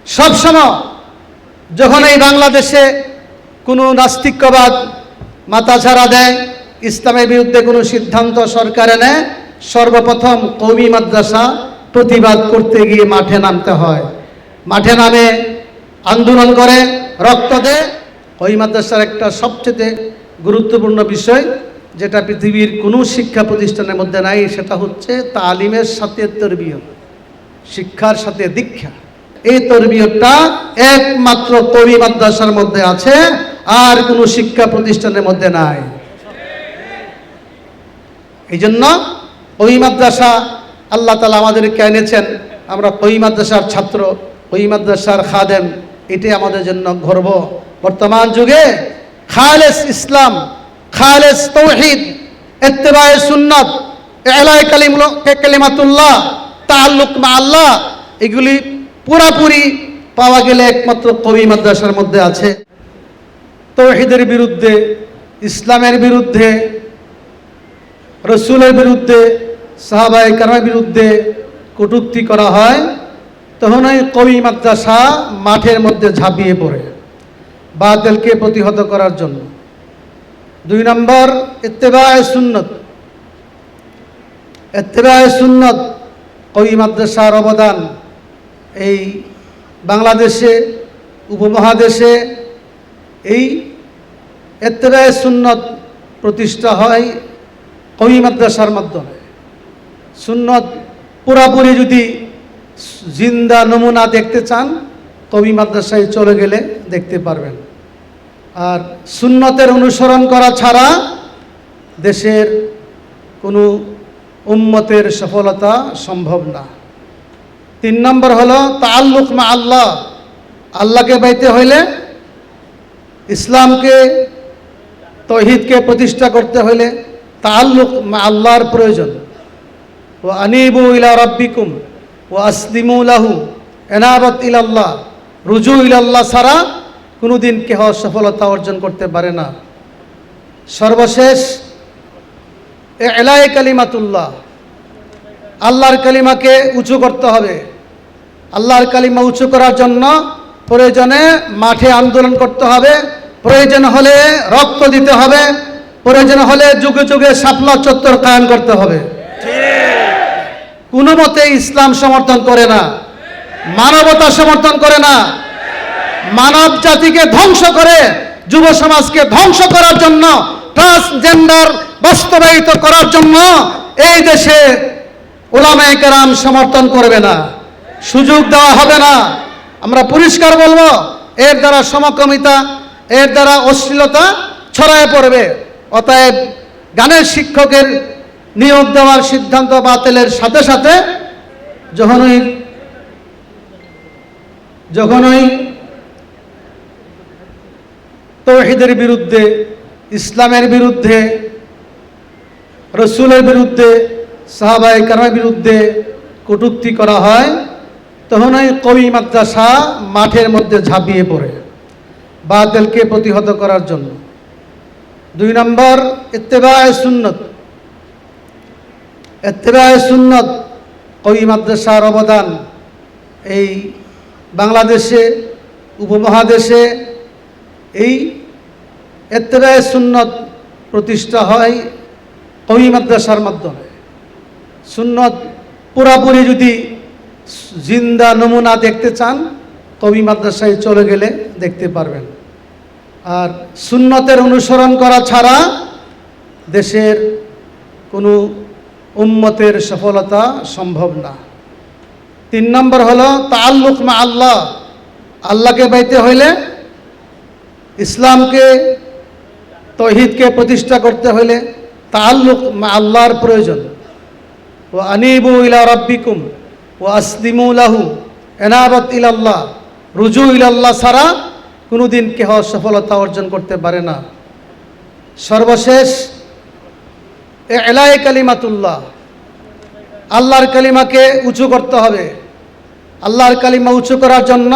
সবসময় যখন এই বাংলাদেশে কোনো নাস্তিক্যবাদ মাথাছাড়া দেয়, ইসলামের বিরুদ্ধে কোনো সিদ্ধান্ত সরকারে নেয়, সর্বপ্রথম কওমি মাদ্রাসা প্রতিবাদ করতে গিয়ে মাঠে নামতে হয়। মাঠে নামে আন্দোলন করে, রক্ত দেয়। কওমি মাদ্রাসার একটা সবচেয়ে গুরুত্বপূর্ণ বিষয় যেটা পৃথিবীর কোনো শিক্ষা প্রতিষ্ঠানের মধ্যে নাই, সেটা হচ্ছে তালিমের সাথে তরবিয়ত, শিক্ষার সাথে দীক্ষা। এই তরবিয়তটা একমাত্র কওমি মাদ্রাসার মধ্যে আছে, আর কোনো শিক্ষা প্রতিষ্ঠানের মধ্যে নাই। এই জন্য কওমি মাদ্রাসা আল্লাহ তাআলা আমাদেরকে এনেছেন, আমরা কওমি মাদ্রাসার ছাত্র, কওমি মাদ্রাসার খাদেম, এটাই আমাদের জন্য গর্ব। বর্তমান যুগে খালেস ইসলাম, খালেস তাওহীদ, ইত্তেবায়ে সুন্নাত, ইলাই কালিমাতুল্লাহ, তাআল্লুক মা আল্লাহ, এগুলি পুরাপুরি পাওয়া গেলে একমাত্র কওমি মাদ্রাসার মধ্যে আছে। তাওহীদের বিরুদ্ধে, ইসলামের বিরুদ্ধে, রসুলের বিরুদ্ধে, সাহাবায়ে কেরামের বিরুদ্ধে কটূক্তি করা হয়, তখন ওই কওমি মাদ্রাসা মাঠের মধ্যে ঝাঁপিয়ে পড়ে বাতিলকে প্রতিহত করার জন্য। 2 নম্বর, ইত্তেবায়ে সুন্নাত। ইত্তেবায়ে সুন্নাত, কওমি মাদ্রাসার অবদান এই বাংলাদেশে, উপমহাদেশে এই ইত্তেবায়ে সুন্নাত প্রতিষ্ঠা হয় কওমি মাদ্রাসার মাধ্যমে। সুন্নাত পুরাপুরি যদি জিন্দা নমুনা দেখতে চান, কওমি মাদ্রাসায় চলে গেলে দেখতে পারবেন। আর সুন্নতের অনুসরণ করা ছাড়া দেশের কোনো উম্মতের সফলতা সম্ভব না। 3 নম্বর হলো তাআল্লুক মা আল্লাহ। আল্লাহকে পাইতে হইলে, ইসলামকে, তাওহীদকে প্রতিষ্ঠা করতে হইলে তাআল্লুক মা আল্লাহর প্রয়োজন। ওয়া আনিবু ইলা রাব্বিকুম ওয়া আসলিমু লাহু, এনাবাত ইলাল্লাহ, রুজু ইলাল্লাহ ছাড়া কোনোদিন কেহ সফলতা অর্জন করতে পারে না। সর্বশেষ ইলাই কালিমাতুল্লাহ, আল্লাহর কালিমাকে উঁচু করতে হবে। আল্লাহর কালিমা উঁচু করার জন্য প্রয়োজনে মাঠে আন্দোলন করতে হবে, প্রয়োজন হলে রক্ত দিতে হবে, প্রয়োজন হলে যুগে যুগে শাপলা চত্বর কায়েম করতে হবে। কোনো মতে ইসলাম সমর্থন করে না, মানবতা সমর্থন করে না। মানব জাতিকে ধ্বংস করে, যুব সমাজকে ধ্বংস করার জন্য, ট্রান্সজেন্ডার বাস্তবায়িত করার জন্য এই দেশে উলামায়ে কেরাম সমর্থন করবে না, সুযোগ দেওয়া হবে না। আমরা পরিষ্কার বলবো, এর দ্বারা সমকামিতা, এর দ্বারা অশ্লীলতা ছড়ায় পড়বে। অতএব গানের শিক্ষকের নিয়োগ দেওয়ার সিদ্ধান্ত বাতিলের সাথে সাথে যখনই তাওহীদের বিরুদ্ধে, ইসলামের বিরুদ্ধে, রসুলের বিরুদ্ধে, সাহাবায়ে কেরামের বিরুদ্ধে কটূক্তি করা হয়, তখন ওই কওমি মাদ্রাসা মাঠের মধ্যে ঝাঁপিয়ে পড়ে বাতিলকে প্রতিহত করার জন্য। 2 নম্বর, ইত্তেবায়ে সুন্নাত। ইত্তেবায়ে সুন্নাত, কওমি মাদ্রাসার অবদান এই বাংলাদেশে, উপমহাদেশে এই ইত্তেবায়ে সুন্নাত প্রতিষ্ঠা হয় কওমি মাদ্রাসার মাধ্যমে। সুন্নাত পুরাপুরি যদি জিন্দা নমুনা দেখতে চান, কওমি মাদ্রাসায় চলে গেলে দেখতে পারবেন। আর সুন্নতের অনুসরণ করা ছাড়া দেশের কোনো উম্মতের সফলতা সম্ভব না। 3 নম্বর হলো তাআল্লুক মা আল্লাহ। আল্লাহকে পাইতে হইলে, ইসলামকে, তাওহীদকে প্রতিষ্ঠা করতে হইলে তাআল্লুক মা আল্লাহর প্রয়োজন। ওয়া আনিবু ইলা রাব্বিকুম ওয়া আসলিমু লাহু, এনাবাত ইলাল্লাহ, রুজু ইলাল্লাহ ছাড়া কোনোদিন কেহ সফলতা অর্জন করতে পারে না। সর্বশেষ ইলাই কালিমাতুল্লাহ, আল্লাহর কালিমাকে উঁচু করতে হবে। আল্লাহর কালিমা উঁচু করার জন্য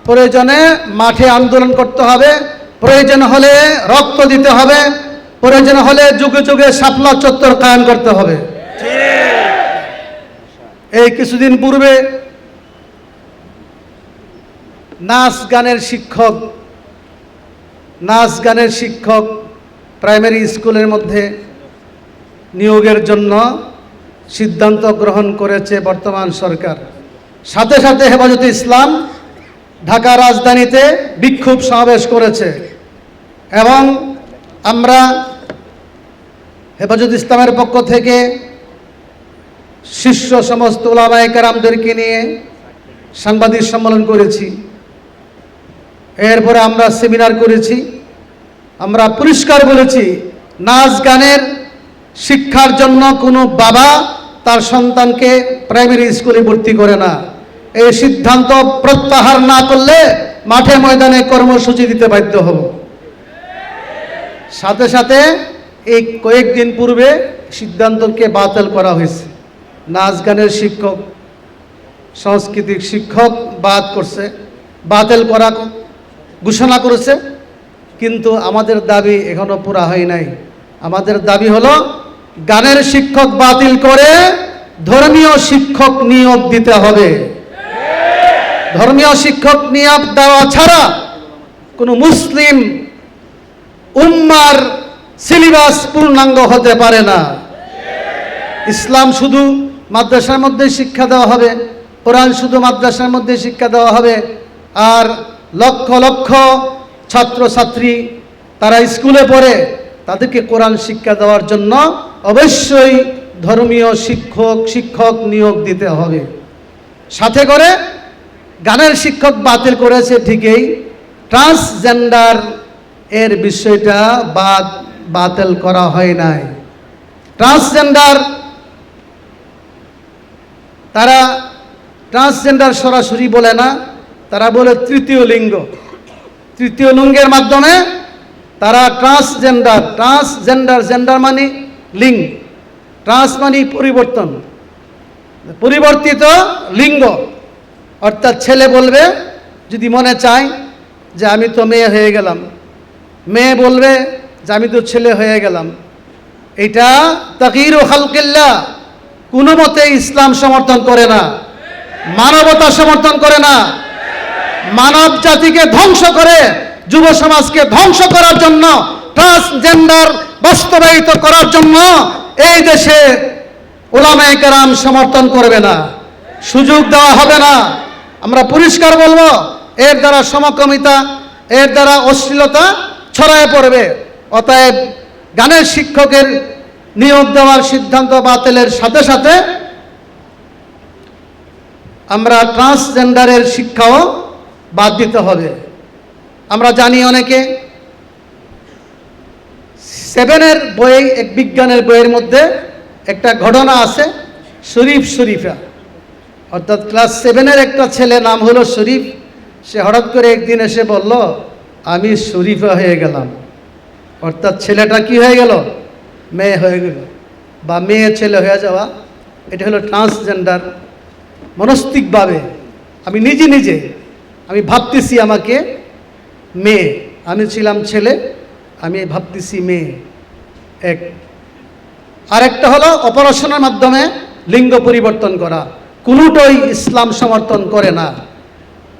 প্রয়োজনে মাঠে আন্দোলন করতে হবে, প্রয়োজন হলে রক্ত দিতে হবে, প্রয়োজন হলে যুগে যুগে শাপলা চত্বর কায়েম করতে হবে। এই কিছুদিন পূর্বে নাচ গানের শিক্ষক প্রাইমারি স্কুলের মধ্যে নিয়োগের জন্য সিদ্ধান্ত গ্রহণ করেছে বর্তমান সরকার। সাথে সাথে হেফাজতে ইসলাম ঢাকা রাজধানীতে বিক্ষোভ সমাবেশ করেছে এবং আমরা হেফাজতে ইসলামের পক্ষ থেকে শীর্ষ সমস্ত উলামায়ে কেরামদেরকে নিয়ে সাংবাদিক সম্মেলন করেছি। এরপরে আমরা সেমিনার করেছি। আমরা পরিষ্কার বলেছি, নাচ গানের শিক্ষার জন্য কোনো বাবা তার সন্তানকে প্রাইমারি স্কুলে ভর্তি করে না। এই সিদ্ধান্ত প্রত্যাহার না করলে মাঠে ময়দানে কর্মসূচি দিতে বাধ্য হব। সাথে সাথে এই কয়েকদিন পূর্বে সিদ্ধান্তকে বাতিল করা হয়েছে। নাচ গানের শিক্ষক, সাংস্কৃতিক শিক্ষক বাতিল করা ঘোষণা করেছে, কিন্তু আমাদের দাবি এখনো পুরা হয় নাই। আমাদের দাবি হলো গানের শিক্ষক বাতিল করে ধর্মীয় শিক্ষক নিয়োগ দিতে হবে। ধর্মীয় শিক্ষক নিয়োগ দেওয়া ছাড়া কোনো মুসলিম উম্মার সিলেবাস পূর্ণাঙ্গ হতে পারে না। ইসলাম শুধু মাদ্রাসার মধ্যে শিক্ষা দেওয়া হবে, কোরআন শুধু মাদ্রাসার মধ্যে শিক্ষা দেওয়া হবে, আর লক্ষ লক্ষ ছাত্রছাত্রী তারা স্কুলে পড়ে, তাদেরকে কোরআন শিক্ষা দেওয়ার জন্য অবশ্যই ধর্মীয় শিক্ষক নিয়োগ দিতে হবে। সাথে করে গানের শিক্ষক বাতিল করেছে ঠিকই, ট্রান্সজেন্ডার এর বিষয়টা বাতিল করা হয় নাই। তারা ট্রান্সজেন্ডার সরাসরি বলে না, তারা বলে তৃতীয় লিঙ্গের মাধ্যমে তারা জেন্ডার মানে লিঙ্গ, ট্রান্স মানে পরিবর্তিত লিঙ্গ। অর্থাৎ ছেলে বলবে যদি মনে চায় যে আমি তো মেয়ে হয়ে গেলাম, মেয়ে বলবে যে আমি তো ছেলে হয়ে গেলাম। এটা তাগয়ীরু খালকিল্লাহ, কোনো মতে ইসলাম সমর্থন করে না, মানবতা সমর্থন করে না। মানব জাতিকে ধ্বংস করে, যুব সমাজকে ধ্বংস করার জন্য, ট্রান্সজেন্ডার বাস্তবায়িত করার জন্য এই দেশে উলামায়ে কেরাম সমর্থন করবে না, সুযোগ দেওয়া হবে না। আমরা পরিষ্কার বলবো, এর দ্বারা সমকামিতা, এর দ্বারা অশ্লীলতা ছড়ায় পড়বে। অতএব গানের শিক্ষকের নিয়োগ দেওয়ার সিদ্ধান্ত বাতিলের সাথে সাথে আমরা ট্রান্সজেন্ডারের শিক্ষাও বাদ দিতে হবে। আমরা জানি অনেকে 7-এর বই, এক বিজ্ঞানের বইয়ের মধ্যে একটা ঘটনা আছে, শরীফা। অর্থাৎ ক্লাস 7-এর একটা ছেলে, নাম হলো শরীফ। সে হঠাৎ করে একদিন এসে বলল, আমি শরীফা হয়ে গেলাম। অর্থাৎ ছেলেটা কি হয়ে গেল? মেয়ে হয়ে গেল, বা মেয়ে ছেলে হয়ে যাওয়া। এটা হলো ট্রান্সজেন্ডার। মনস্তিকভাবে আমি নিজে আমি ভাবতেছি আমাকে মেয়ে, আমি ছিলাম ছেলে, আমি ভাবতেছি মেয়ে। আরেকটা হলো অপারেশনের মাধ্যমে লিঙ্গ পরিবর্তন করা। কোনোটাই ইসলাম সমর্থন করে না।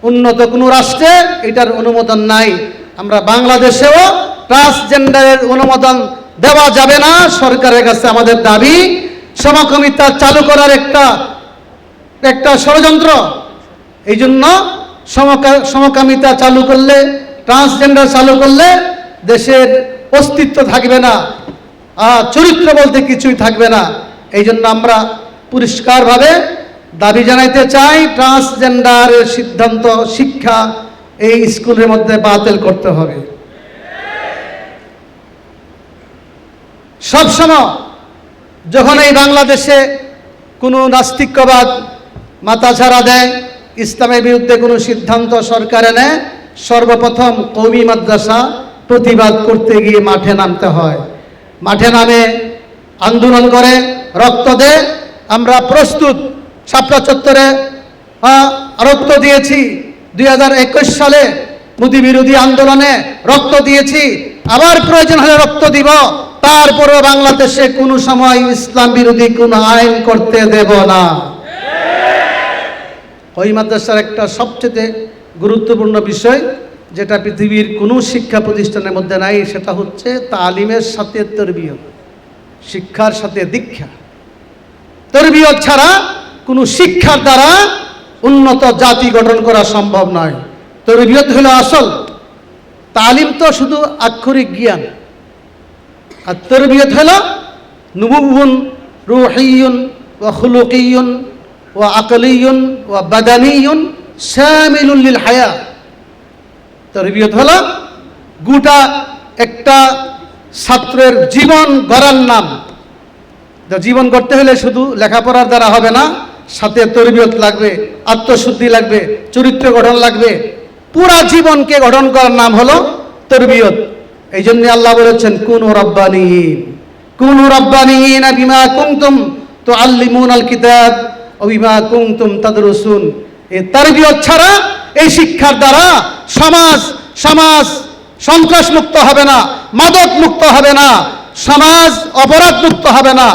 উন্নত কোনো রাষ্ট্রে এটার অনুমোদন নাই। আমরা বাংলাদেশেও ট্রান্সজেন্ডারের অনুমোদন দেওয়া যাবে না। সরকারের কাছে আমাদের দাবি, সমকামিতা চালু করার একটা ষড়যন্ত্র। এই জন্য সমকামিতা চালু করলে, ট্রান্সজেন্ডার চালু করলে দেশের অস্তিত্ব থাকবে না, চরিত্র বলতে কিছুই থাকবে না। এই জন্য আমরা পরিষ্কারভাবে দাবি জানাইতে চাই, ট্রান্সজেন্ডারের সিদ্ধান্ত শিক্ষা এই স্কুলের মধ্যে বাতিল করতে হবে। সবসময় যখন এই বাংলাদেশে কোনো নাস্তিক্যবাদ মাথাছাড়া দেয়, ইসলামের বিরুদ্ধে কোনো সিদ্ধান্ত সরকারে নেয়, সর্বপ্রথম কওমি মাদ্রাসা প্রতিবাদ করতে গিয়ে মাঠে নামতে হয়। মাঠে নামে আন্দোলন করে, রক্ত দেয়। আমরা প্রস্তুত। শাপলা চত্বরে রক্ত দিয়েছি, 2021 সালে মোদি বিরোধী আন্দোলনে রক্ত দিয়েছি, আবার প্রয়োজন হলে রক্ত দিব। তারপরে বাংলাদেশে কোনো সময় ইসলাম বিরোধী কোনো আইন করতে দেব না। ওই মাদ্রাসার একটা সবচেয়ে গুরুত্বপূর্ণ বিষয়, যেটা পৃথিবীর কোনো শিক্ষা প্রতিষ্ঠানের মধ্যে নাই, সেটা হচ্ছে তালিমের সাথে তরবিয়ত, শিক্ষার সাথে দীক্ষা। তরবিয়ত ছাড়া কোনো শিক্ষার দ্বারা উন্নত জাতি গঠন করা সম্ভব নয়। তরবিয়ত হলো আসল, তালিম তো শুধু আক্ষরিক জ্ঞান, আর তরবিয়ত হলো নুবুয়্বুন রূহিয়্যুন ওয়া খুলুকিয়্যুন ওয়া আকলিয়্যুন ওয়া বাদানিয়্যুন শামিলুন লিল হায়া। তরবিয়ত হলো গোটা একটা ছাত্রের জীবন গড়ার নাম। জীবন গড়তে হলে শুধু লেখাপড়ার দ্বারা হবে না, সাথে তরবিয়ত লাগবে, আত্মশুদ্ধি লাগবে, চরিত্র গঠন লাগবে। পুরা জীবনকে গঠন করার নাম হলো তরবিয়ত। এই জন্য আল্লাহ বলেছেন কুনু রাব্বানিয়িন, কুনু রাব্বানিয়িন বিমা কুনতুম তুআল্লিমুনাল কিতাব ওয়া বিমা কুনতুম তাদরুসুন। এই তরবিয়ত ছাড়া, এই শিক্ষার দ্বারা সমাজ সন্ত্রাস মুক্ত হবে না, মাদক মুক্ত হবে না, সমাজ অপরাধ মুক্ত হবে না।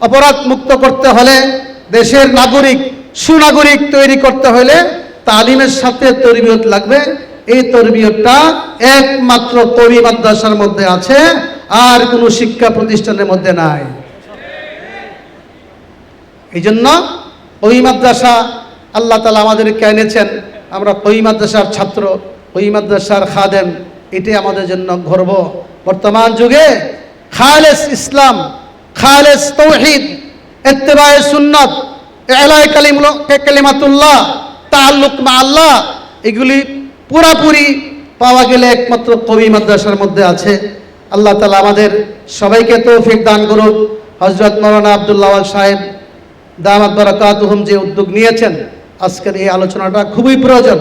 অপরাধ মুক্ত করতে হলে, দেশের সুনাগরিক তৈরি করতে হলে তালিমের সাথে তরবিয়ত লাগবে। এই তরবিয়তটা একমাত্র কওমি মাদ্রাসার মধ্যে আছে, আর কোনো শিক্ষা প্রতিষ্ঠানের মধ্যে নাই। এই জন্য কওমি মাদ্রাসা আল্লাহ তাআলা আমাদেরকে এনেছেন, আমরা কওমি মাদ্রাসার ছাত্র, কওমি মাদ্রাসার খাদেম, এটাই আমাদের জন্য গর্ব। বর্তমান যুগে খালেস ইসলাম, খালেস তাওহীদ, ইত্তেবায়ে সুন্নাত, ইলায়ে কালিমাতুল্লাহ, তাআল্লুক মা আল্লাহ, এগুলি পুরাপুরি পাওয়া গেলে একমাত্র কওমি মাদ্রাসার মধ্যে আছে। আল্লাহ তাআলা আমাদের সবাইকে তৌফিক দান করুন। হযরত মাওলানা আব্দুল্লাহ আওয়াল সাহেব দামাত বারাকাতুহুম যে উদ্যোগ নিয়েছেন, আজকের এই আলোচনাটা খুবই প্রয়োজন।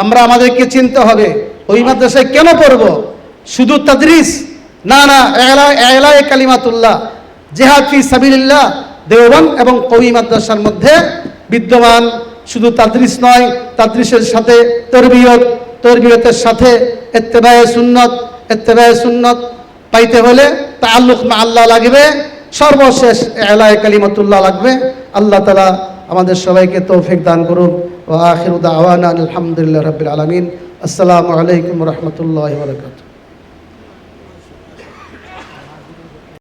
আমরা আমাদেরকে চিনতে হবে, ওই মাদ্রাসায় কেন পড়ব? শুধু তাদরিস না, ইলায়ে কালিমাতুল্লাহ, জিহাদ ফি সাবিলিল্লাহ দেওবন্দ এবং কওমি মাদ্রাসার মধ্যে বিদ্যমান। শুধু তাদরিস নয়, তাদরিসের সাথে তরবিয়ত, তরবিয়তের সাথে ইত্তেবায়ে সুন্নাত পাইতে হলে তাআল্লুক মা আল্লাহ লাগবে, সর্বশেষ ইলায়ে কালিমাতুল্লাহ লাগবে। আল্লাহ তাআলা আমাদের সবাইকে তৌফিক দান করুন। ওয়া আখিরু দাওয়ানা আলহামদুলিল্লাহি রাব্বিল আলামিন। আসসালামু আলাইকুম ওয়া রাহমাতুল্লাহি ওয়া বারাকাতুহু।